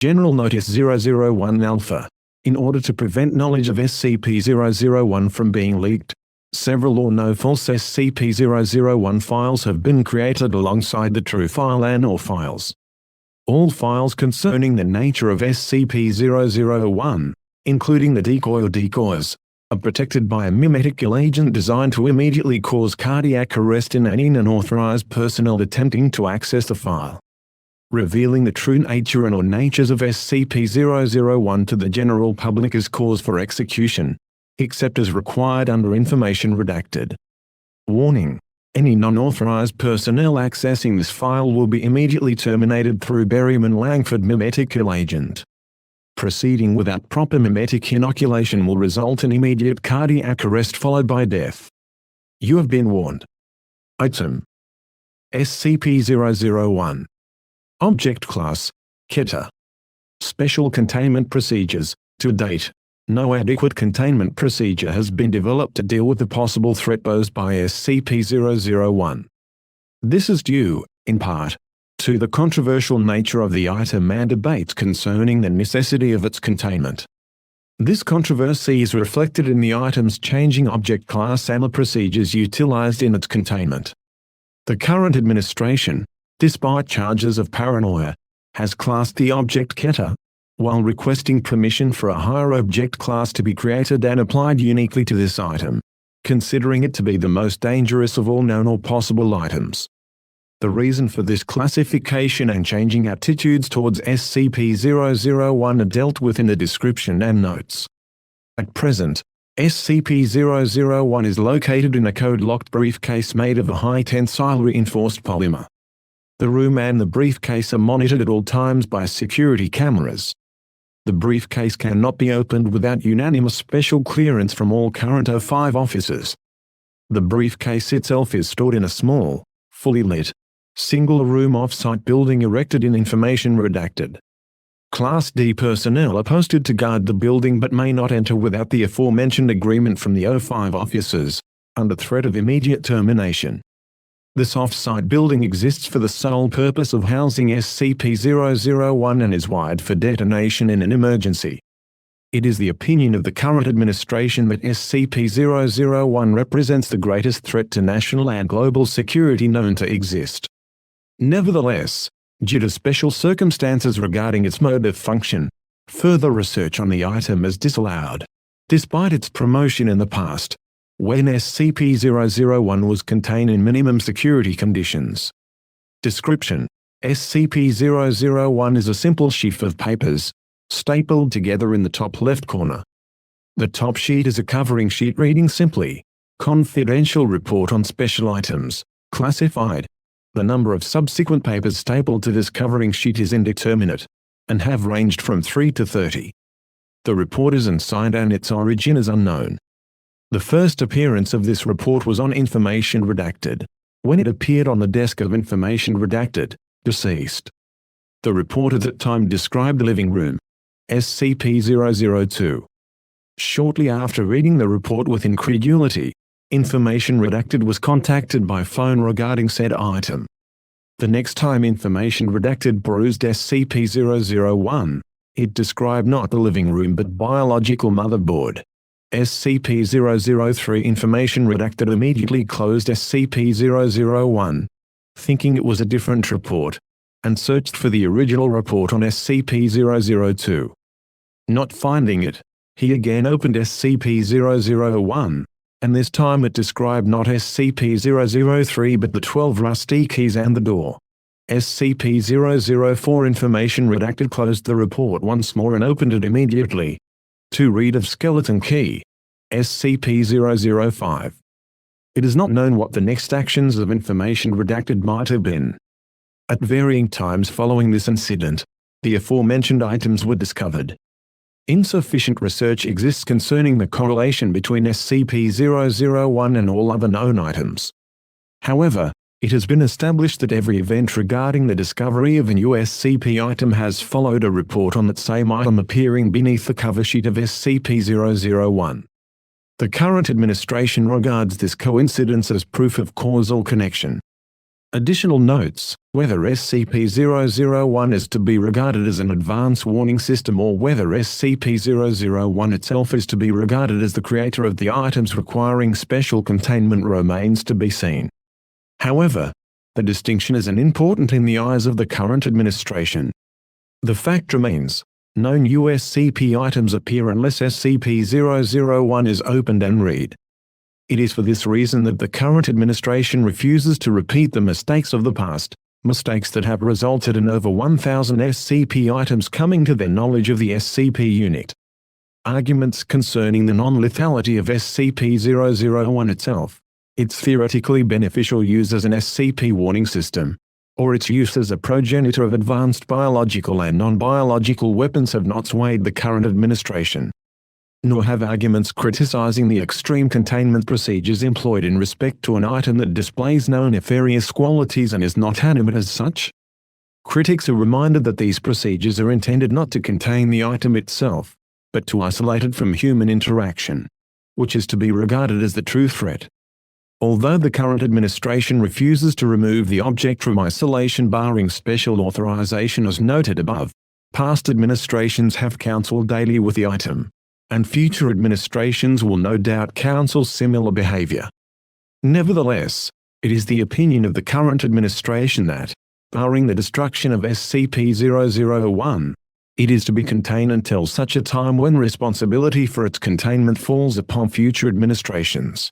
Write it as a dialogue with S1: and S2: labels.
S1: General Notice 001 Alpha. In order to prevent knowledge of SCP-001 from being leaked, several or no false SCP-001 files have been created alongside the true file and/or files. All files concerning the nature of SCP-001, including the decoy or decoys, are protected by a mimetical agent designed to immediately cause cardiac arrest in any unauthorized personnel attempting to access the file. Revealing the true nature and/or natures of SCP-001 to the general public is cause for execution, except as required under Information Redacted. Warning: any non-authorized personnel accessing this file will be immediately terminated through Berryman-Langford mimetical agent. Proceeding without proper mimetic inoculation will result in immediate cardiac arrest followed by death. You have been warned. Item: SCP-001. Object Class: Keter. Special Containment Procedures. To date, no adequate containment procedure has been developed to deal with the possible threat posed by SCP-001. This is due, in part, to the controversial nature of the item and debates concerning the necessity of its containment. This controversy is reflected in the item's changing object class and the procedures utilized in its containment. The current administration, despite charges of paranoia, has classed the object Keter, while requesting permission for a higher object class to be created and applied uniquely to this item, considering it to be the most dangerous of all known or possible items. The reason for this classification and changing attitudes towards SCP-001 are dealt with in the description and notes. At present, SCP-001 is located in a code-locked briefcase made of a high-tensile reinforced polymer. The room and the briefcase are monitored at all times by security cameras. The briefcase cannot be opened without unanimous special clearance from all current O5 officers. The briefcase itself is stored in a small, fully lit, single-room off-site building erected in Information Redacted. Class D personnel are posted to guard the building but may not enter without the aforementioned agreement from the O5 officers, under threat of immediate termination. This off-site building exists for the sole purpose of housing SCP-001 and is wired for detonation in an emergency. It is the opinion of the current administration that SCP-001 represents the greatest threat to national and global security known to exist. Nevertheless, due to special circumstances regarding its mode of function, further research on the item is disallowed, despite its promotion in the past, when SCP-001 was contained in minimum security conditions. Description: SCP-001 is a simple sheaf of papers, stapled together in the top left corner. The top sheet is a covering sheet reading simply, "Confidential report on special items, classified." The number of subsequent papers stapled to this covering sheet is indeterminate, and have ranged from 3 to 30. The report is unsigned and its origin is unknown. The first appearance of this report was on Information Redacted, when it appeared on the desk of Information Redacted, deceased. The report at that time described the living room, SCP-002. Shortly after reading the report with incredulity, Information Redacted was contacted by phone regarding said item. The next time Information Redacted perused SCP-001, it described not the living room but biological motherboard. SCP-003 Information Redacted immediately closed SCP-001, thinking it was a different report, and searched for the original report on SCP-002. Not finding it, he again opened SCP-001, and this time it described not SCP-003 but the 12 rusty keys and the door. SCP-004 Information Redacted closed the report once more and opened it immediately, to read of skeleton key, SCP-005. It is not known what the next actions of Information Redacted might have been. At varying times following this incident, the aforementioned items were discovered. Insufficient research exists concerning the correlation between SCP-001 and all other known items. However, it has been established that every event regarding the discovery of a new SCP item has followed a report on that same item appearing beneath the cover sheet of SCP-001. The current administration regards this coincidence as proof of causal connection. Additional notes: whether SCP-001 is to be regarded as an advance warning system or whether SCP-001 itself is to be regarded as the creator of the items requiring special containment remains to be seen. However, the distinction is important in the eyes of the current administration. The fact remains, no new SCP items appear unless SCP-001 is opened and read. It is for this reason that the current administration refuses to repeat the mistakes of the past, mistakes that have resulted in over 1,000 SCP items coming to their knowledge of the SCP unit. Arguments concerning the non-lethality of SCP-001 itself, its theoretically beneficial use as an SCP warning system, or its use as a progenitor of advanced biological and non-biological weapons have not swayed the current administration. Nor have arguments criticizing the extreme containment procedures employed in respect to an item that displays no nefarious qualities and is not animate as such. Critics are reminded that these procedures are intended not to contain the item itself, but to isolate it from human interaction, which is to be regarded as the true threat. Although the current administration refuses to remove the object from isolation barring special authorization as noted above, past administrations have counseled daily with the item, and future administrations will no doubt counsel similar behavior. Nevertheless, it is the opinion of the current administration that, barring the destruction of SCP-001, it is to be contained until such a time when responsibility for its containment falls upon future administrations.